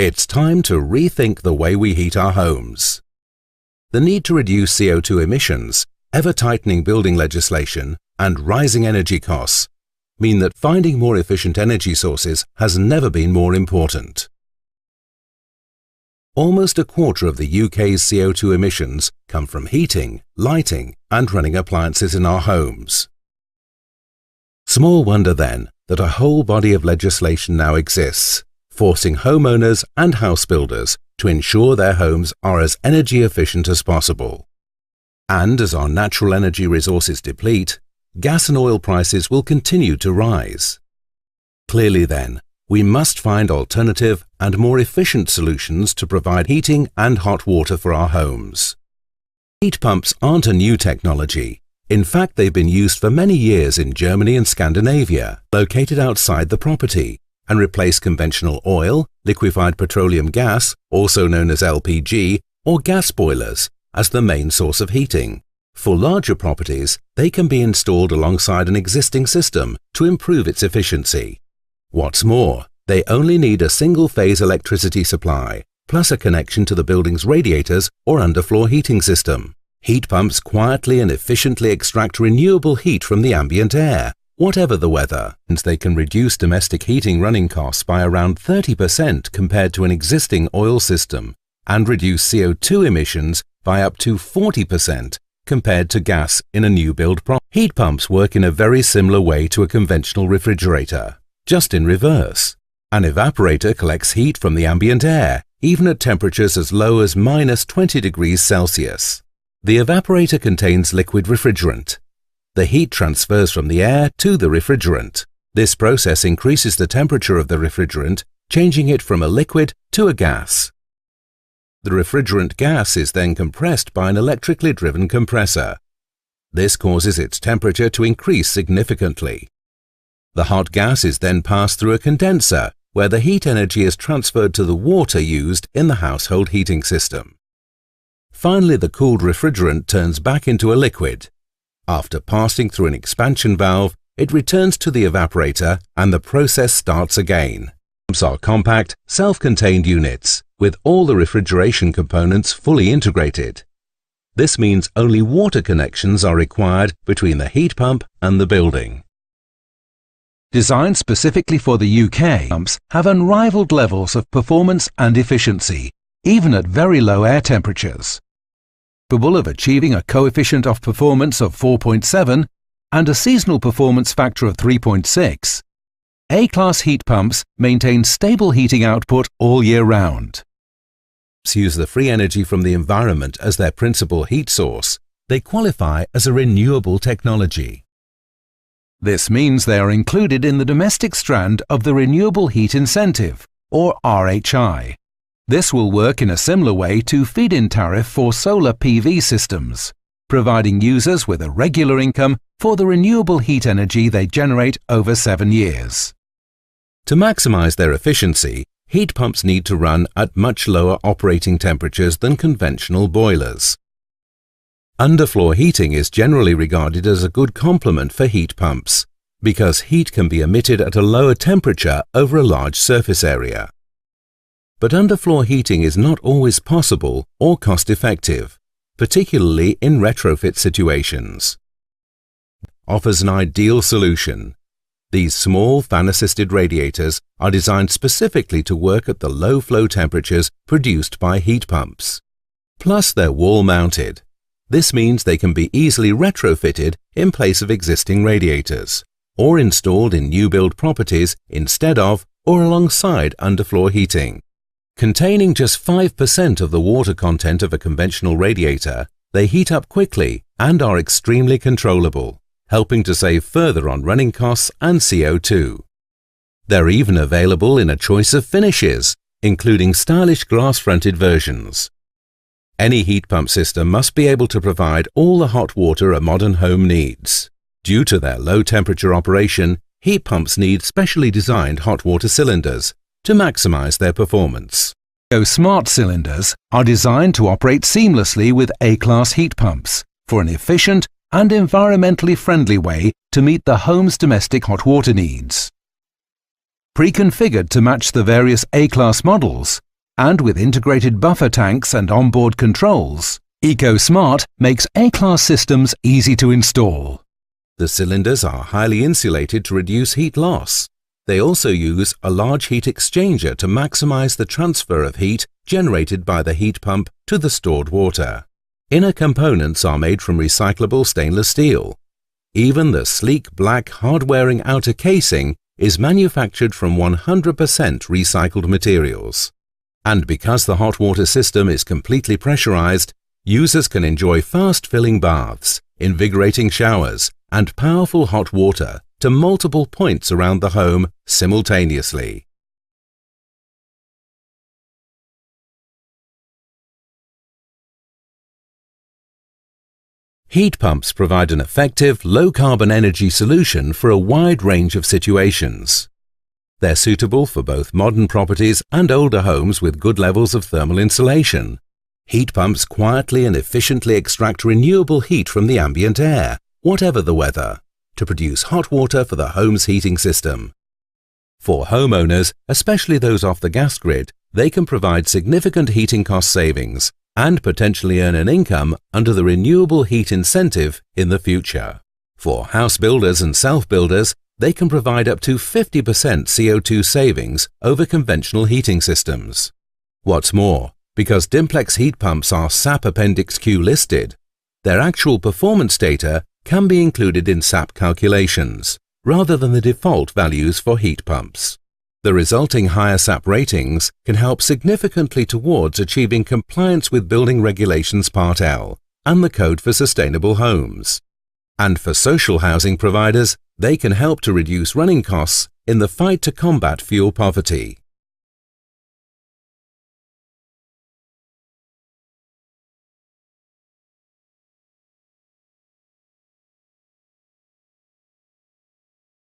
It's time to rethink the way we heat our homes. The need to reduce CO2 emissions, ever-tightening building legislation, and rising energy costs mean that finding more efficient energy sources has never been more important. Almost a quarter of the UK's CO2 emissions come from heating, lighting, and running appliances in our homes. Small wonder then that a whole body of legislation now exists, forcing homeowners and house builders to ensure their homes are as energy efficient as possible. And as our natural energy resources deplete, gas and oil prices will continue to rise. Clearly then, we must find alternative and more efficient solutions to provide heating and hot water for our homes. Heat pumps aren't a new technology. In fact, they've been used for many years in Germany and Scandinavia, located outside the property, and replace conventional oil, liquefied petroleum gas, also known as LPG, or gas boilers, as the main source of heating. For larger properties, they can be installed alongside an existing system to improve its efficiency. What's more, they only need a single-phase electricity supply, plus a connection to the building's radiators or underfloor heating system. Heat pumps quietly and efficiently extract renewable heat from the ambient air, whatever the weather, and they can reduce domestic heating running costs by around 30% compared to an existing oil system, and reduce CO2 emissions by up to 40% compared to gas in a new build property. Heat pumps work in a very similar way to a conventional refrigerator, just in reverse. An evaporator collects heat from the ambient air, even at temperatures as low as -20 degrees Celsius. The evaporator contains liquid refrigerant. The heat transfers from the air to the refrigerant. This process increases the temperature of the refrigerant, changing it from a liquid to a gas. The refrigerant gas is then compressed by an electrically driven compressor. This causes its temperature to increase significantly. The hot gas is then passed through a condenser, where the heat energy is transferred to the water used in the household heating system. Finally, the cooled refrigerant turns back into a liquid. After passing through an expansion valve, it returns to the evaporator and the process starts again. Pumps are compact, self-contained units, with all the refrigeration components fully integrated. This means only water connections are required between the heat pump and the building. Designed specifically for the UK, pumps have unrivaled levels of performance and efficiency, even at very low air temperatures. Capable of achieving a coefficient of performance of 4.7 and a seasonal performance factor of 3.6, A-class heat pumps maintain stable heating output all year round. Use the free energy from the environment as their principal heat source. They qualify as a renewable technology. This means they are included in the domestic strand of the Renewable Heat Incentive, or RHI. This will work in a similar way to feed-in tariff for solar PV systems, providing users with a regular income for the renewable heat energy they generate over 7 years. To maximize their efficiency, heat pumps need to run at much lower operating temperatures than conventional boilers. Underfloor heating is generally regarded as a good complement for heat pumps, because heat can be emitted at a lower temperature over a large surface area. But underfloor heating is not always possible or cost-effective, particularly in retrofit situations. Offers an ideal solution. These small fan-assisted radiators are designed specifically to work at the low flow temperatures produced by heat pumps. Plus, they're wall-mounted. This means they can be easily retrofitted in place of existing radiators, or installed in new build properties instead of or alongside underfloor heating. Containing just 5% of the water content of a conventional radiator, they heat up quickly and are extremely controllable, helping to save further on running costs and CO2. They're even available in a choice of finishes, including stylish glass-fronted versions. Any heat pump system must be able to provide all the hot water a modern home needs. Due to their low temperature operation, heat pumps need specially designed hot water cylinders to maximize their performance. Smart cylinders are designed to operate seamlessly with A-class heat pumps for an efficient and environmentally friendly way to meet the home's domestic hot water needs. Pre-configured to match the various A-class models, And with integrated buffer tanks and onboard controls, EcoSmart makes A-class systems easy to install. The cylinders are highly insulated to reduce heat loss. They also use a large heat exchanger to maximize the transfer of heat generated by the heat pump to the stored water. Inner components are made from recyclable stainless steel. Even the sleek black hard-wearing outer casing is manufactured from 100% recycled materials. And because the hot water system is completely pressurized, users can enjoy fast-filling baths, invigorating showers, and powerful hot water to multiple points around the home simultaneously. Heat pumps provide an effective, low-carbon energy solution for a wide range of situations. They're suitable for both modern properties and older homes with good levels of thermal insulation. Heat pumps quietly and efficiently extract renewable heat from the ambient air, whatever the weather, to produce hot water for the home's heating system. For homeowners, especially those off the gas grid, they can provide significant heating cost savings and potentially earn an income under the renewable heat incentive in the future. For house builders and self-builders, they can provide up to 50% CO2 savings over conventional heating systems. What's more, because Dimplex heat pumps are SAP Appendix Q listed, their actual performance data can be included in SAP calculations, rather than the default values for heat pumps. The resulting higher SAP ratings can help significantly towards achieving compliance with Building Regulations Part L and the Code for Sustainable Homes. And for social housing providers, they can help to reduce running costs in the fight to combat fuel poverty.